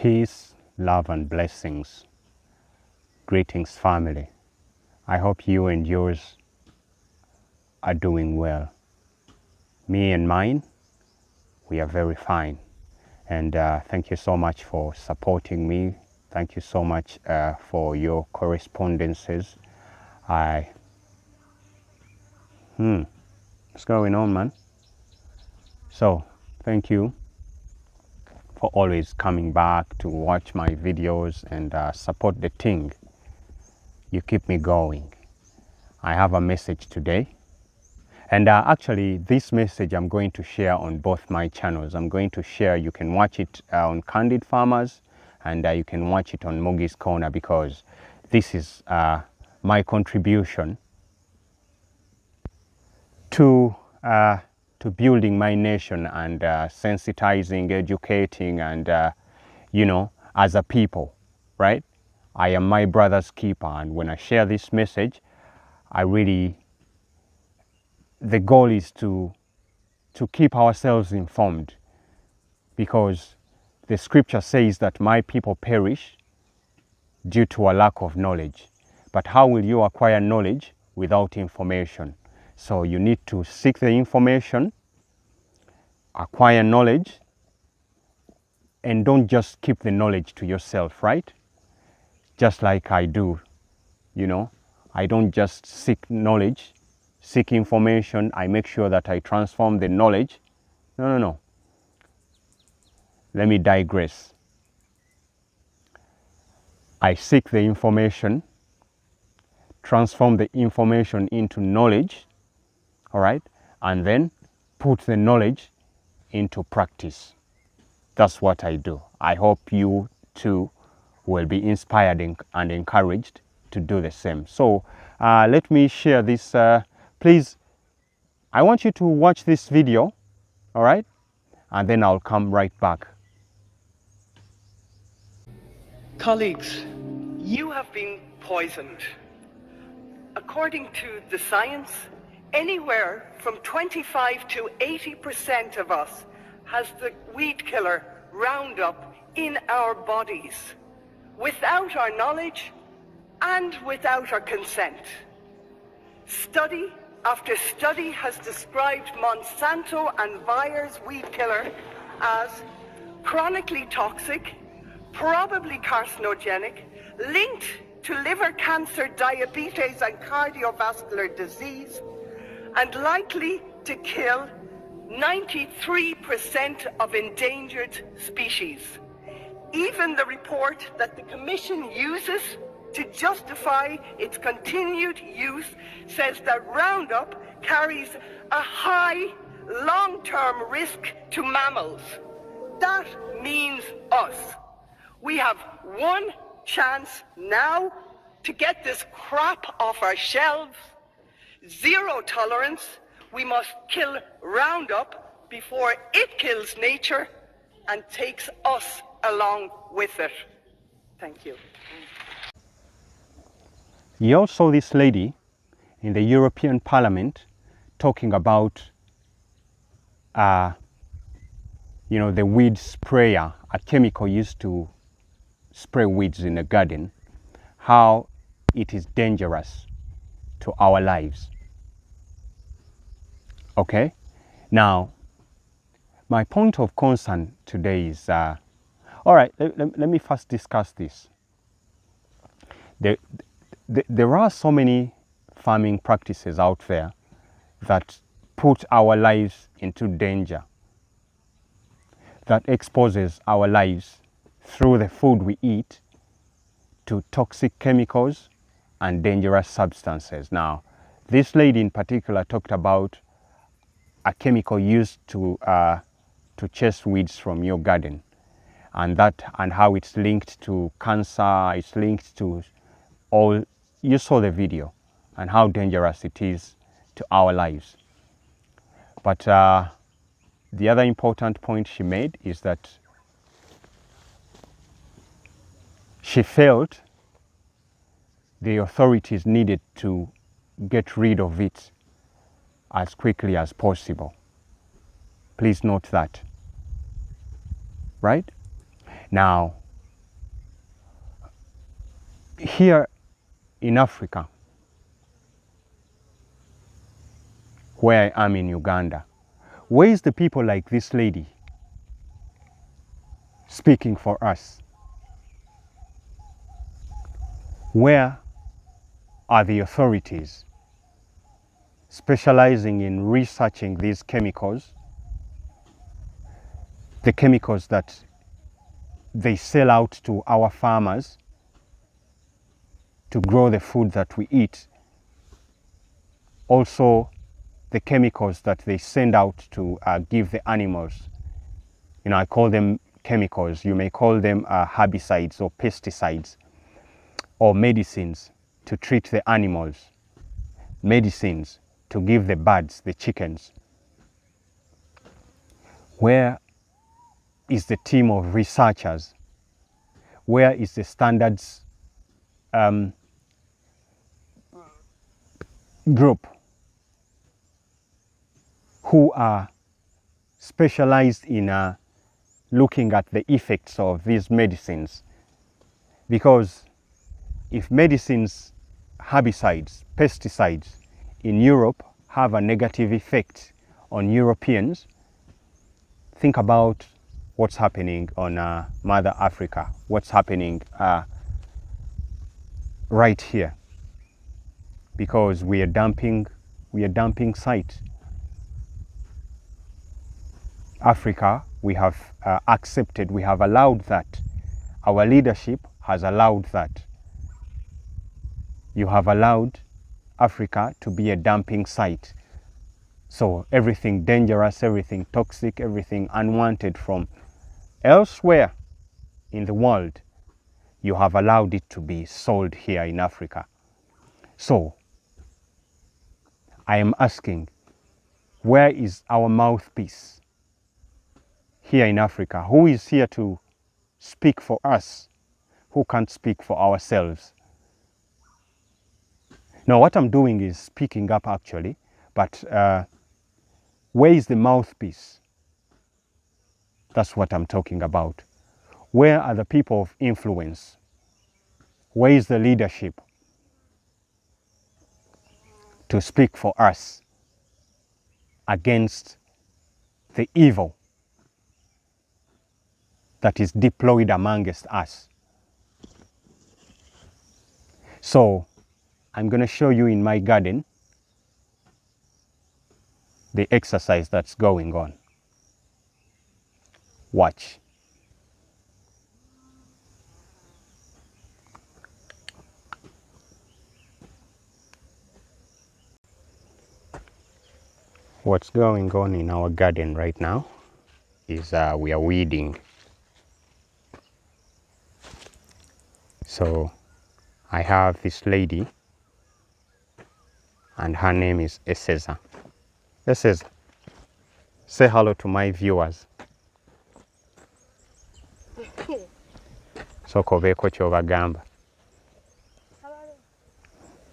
Peace, love, and blessings. Greetings, family. I hope you and yours are doing well. Me and mine, we are very fine. And thank you so much for supporting me. Thank you so much for your correspondences. What's going on, man? So, thank you for always coming back to watch my videos and support the thing. You keep me going. I have a message today. And actually, this message I'm going to share on both my channels. I'm going to share, you can watch it on Candid Farmers, and you can watch it on Mugi's Corner, because this is my contribution to building my nation and sensitizing, educating, and as a people, right? I am my brother's keeper, and when I share this message, the goal is to keep ourselves informed, because the scripture says that my people perish due to a lack of knowledge. But how will you acquire knowledge without information? So you need to seek the information, acquire knowledge, and don't just keep the knowledge to yourself, right? Just like I do, I don't just seek knowledge, seek information. I make sure that I transform the knowledge. No. Let me digress. I seek the information, transform the information into knowledge, all right? And then put the knowledge into practice. That's what I do. I hope you too will be inspired and encouraged to do the same. So let me share this. Please, I want you to watch this video, all right? And then I'll come right back. Colleagues, you have been poisoned. According to the science, anywhere from 25 to 80% of us has the weed killer Roundup in our bodies, without our knowledge and without our consent. Study after study has described Monsanto and Bayer's weed killer as chronically toxic, probably carcinogenic, linked to liver cancer, diabetes, and cardiovascular disease, and likely to kill 93% of endangered species. Even the report that the Commission uses to justify its continued use says that Roundup carries a high long-term risk to mammals. That means us. We have one chance now to get this crap off our shelves. Zero tolerance. We must kill Roundup before it kills nature and takes us along with it. Thank you. You all saw this lady in the European Parliament talking about the weed sprayer, a chemical used to spray weeds in a garden, how it is dangerous to our lives. Okay? Now, my point of concern today is, all right, let me first discuss this. There are so many farming practices out there that put our lives into danger, that exposes our lives through the food we eat to toxic chemicals and dangerous substances. Now, this lady in particular talked about a chemical used to chase weeds from your garden, and how it's linked to cancer, it's linked to all. You saw the video and how dangerous it is to our lives. But the other important point she made is that she felt the authorities needed to get rid of it as quickly as possible. Please note that. Right? Now, here in Africa, where I am in Uganda, where is the people like this lady speaking for us? Where are the authorities specializing in researching these chemicals, the chemicals that they sell out to our farmers to grow the food that we eat, also the chemicals that they send out to give the animals? You know, I call them chemicals. You may call them herbicides or pesticides, or medicines to treat the animals, medicines to give the birds, the chickens. Where is the team of researchers? Where is the standards group who are specialized in looking at the effects of these medicines? Because if medicines, herbicides, pesticides in Europe have a negative effect on Europeans, think about what's happening on Mother Africa, what's happening right here, because we are dumping site. Africa, we have accepted, we have allowed that. Our leadership has allowed that. You have allowed Africa to be a dumping site. So everything dangerous, everything toxic, everything unwanted from elsewhere in the world, you have allowed it to be sold here in Africa. So I am asking, where is our mouthpiece here in Africa? Who is here to speak for us? Who can't speak for ourselves? Now, what I'm doing is speaking up actually, but where is the mouthpiece? That's what I'm talking about. Where are the people of influence? Where is the leadership to speak for us against the evil that is deployed amongst us? So I'm going to show you in my garden the exercise that's going on. Watch. What's going on in our garden right now is we are weeding. So I have this lady and her name is Eseza. Eseza, say hello to my viewers. Soko beeko kyobagamba.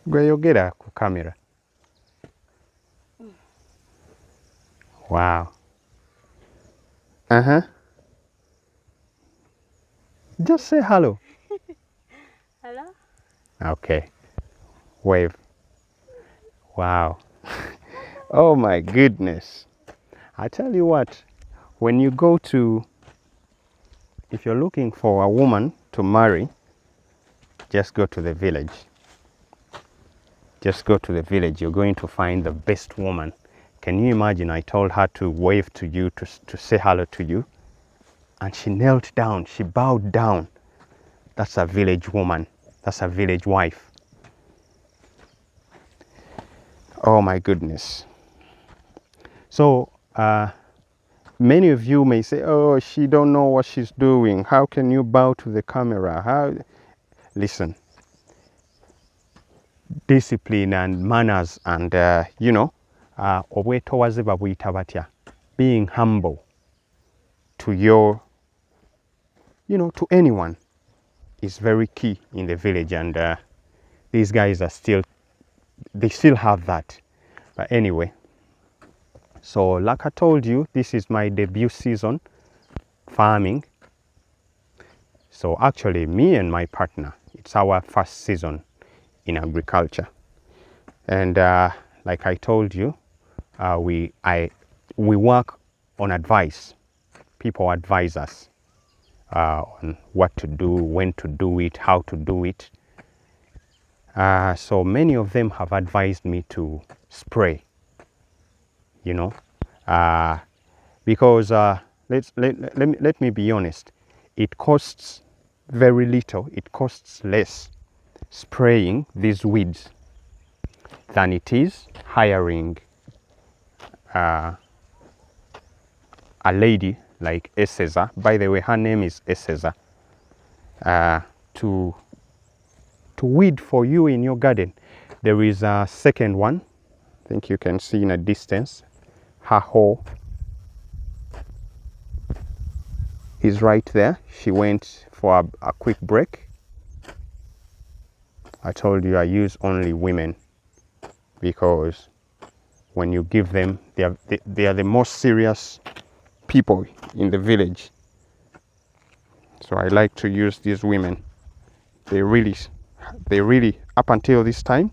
Gweyogera ku camera. Wow. Just say hello. Hello? Okay. Wave. Wow. Oh my goodness. I tell you what, when you go to, if you're looking for a woman to marry, just go to the village. Just go to the village. You're going to find the best woman. Can you imagine? I told her to wave to you, to say hello to you. And she knelt down. She bowed down. That's a village woman. That's a village wife. Oh my goodness. So many of you may say, oh, she don't know what she's doing. How can you bow to the camera? How? Listen. Discipline and manners and, obwetowaze babuyita batya, being humble to your, to anyone is very key in the village, and these guys are they still have that. But anyway, so like I told you, this is my debut season farming. So actually me and my partner It's our first season in agriculture. And like I told you, we work on advice. People advise us on what to do, when to do it, how to do it. So many of them have advised me to spray, you know, because let me be honest, it costs very little, it costs less spraying these weeds than it is hiring a lady like Eseza. By the way, her name is Eseza, to weed for you in your garden. There is a second one, I think you can see in a distance. Her hoe is right there. She went for a quick break. I told you I use only women because when you give them, they are the most serious people in the village. So I like to use these women. They really, up until this time,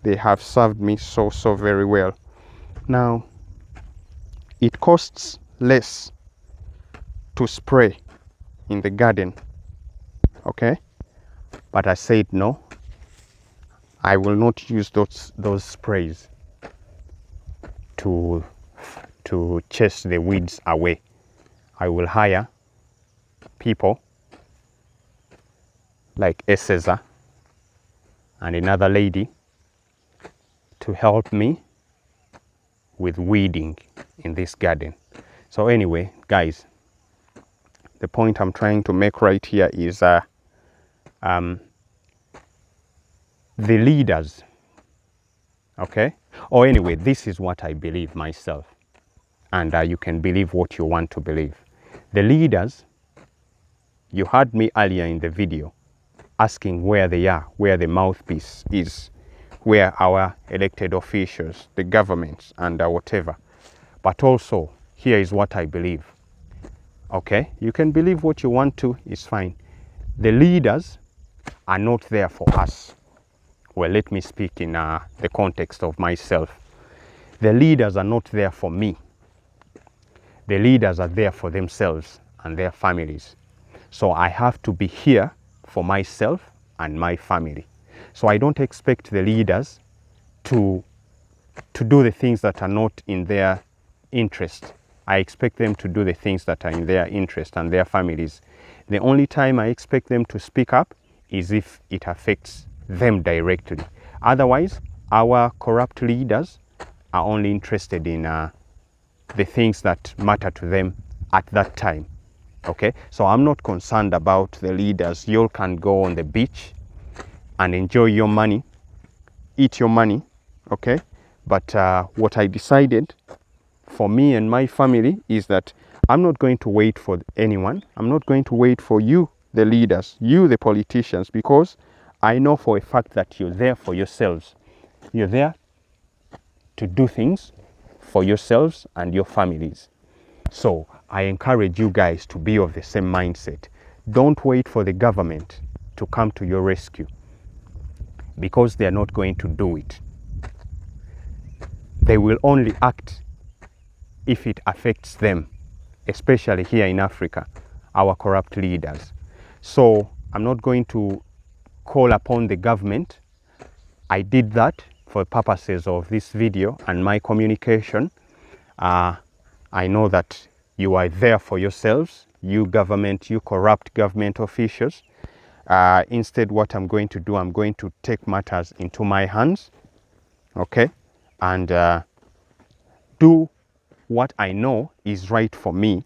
they have served me so very well. Now, it costs less to spray in the garden, okay? But I said no, I will not use those sprays to chase the weeds away. I will hire people like Eseza and another lady to help me with weeding in this garden. So anyway, guys, the point I'm trying to make right here is the leaders, okay? Or anyway, this is what I believe myself, and you can believe what you want to believe. The leaders, you heard me earlier in the video asking where they are, where the mouthpiece is, where our elected officials, the governments, and whatever. But also, here is what I believe. Okay, you can believe what you want to, it's fine. The leaders are not there for us. Well, let me speak in the context of myself. The leaders are not there for me. The leaders are there for themselves and their families. So I have to be here for myself and my family. So I don't expect the leaders to do the things that are not in their interest. I expect them to do the things that are in their interest and their families. The only time I expect them to speak up is if it affects them directly. Otherwise, our corrupt leaders are only interested in the things that matter to them at that time. Okay, so I'm not concerned about the leaders. You all can go on the beach and enjoy your money, eat your money, okay? But what I decided for me and my family is that I'm not going to wait for anyone. I'm not going to wait for you, the leaders, you, the politicians, because I know for a fact that you're there for yourselves. You're there to do things for yourselves and your families. So I encourage you guys to be of the same mindset. Don't wait for the government to come to your rescue, because they are not going to do it. They will only act if it affects them, especially here in Africa, our corrupt leaders. So I'm not going to call upon the government. I did that for purposes of this video and my communication. I know that you are there for yourselves, you government, you corrupt government officials. Instead, what I'm going to do, I'm going to take matters into my hands, okay? And do what I know is right for me,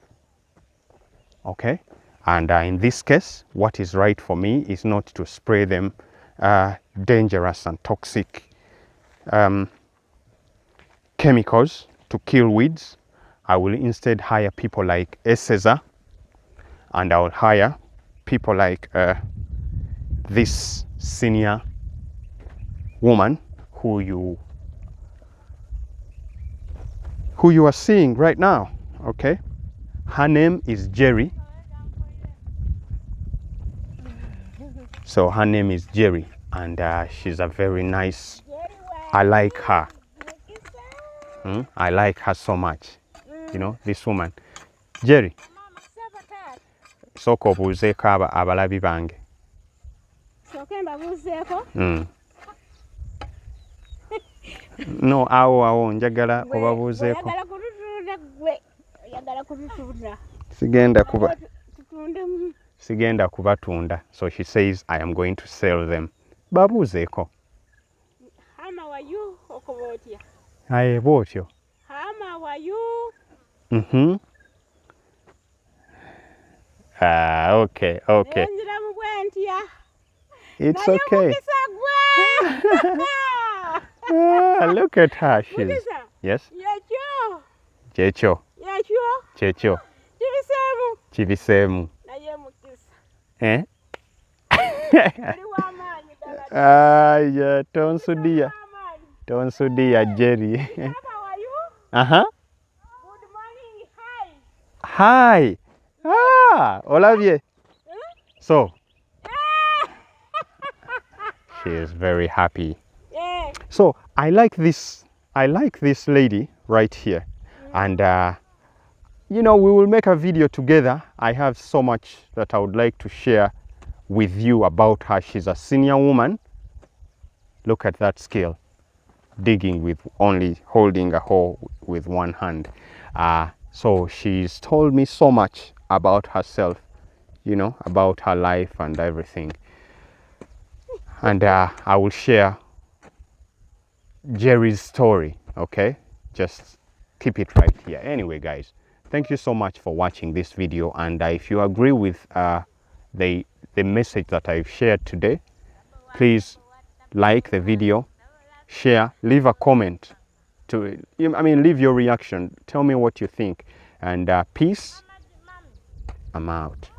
okay? And in this case, what is right for me is not to spray them dangerous and toxic chemicals to kill weeds. I will instead hire people like Eseza, and I will hire people like this senior woman who you are seeing right now, okay? Her name is Jerry. So her name is Jerry, and she's a very nice. I like her. I like her so much. You know, this woman. Jerry, sooka obuuzeeko abalabi bange. No, awo njagala obabuuzeeko. Sigenda kubatunda. So she says I am going to sell them. Babuuzeeko. Hama wa yu okobotya. Aye, bwotyo. Hama wa yu. Okay. It's okay. Look at her. She's. Yes? Checho. Chivisemu. Eh? Tonsudia Jerry. Uh-huh. Good morning. Hi. Olavie. So. She is very happy. Yeah. So I like this lady right here. And you know, we will make a video together. I have so much that I would like to share with you about her. She's a senior woman. Look at that skill. Digging with only holding a hoe with one hand. So she's told me so much about herself, you know, about her life and everything. And I will share Jerry's story, okay? Just keep it right here. Anyway, guys, thank you so much for watching this video. And if you agree with the message that I've shared today, please like the video, share, leave a comment. Leave your reaction. Tell me what you think. And peace. I'm out.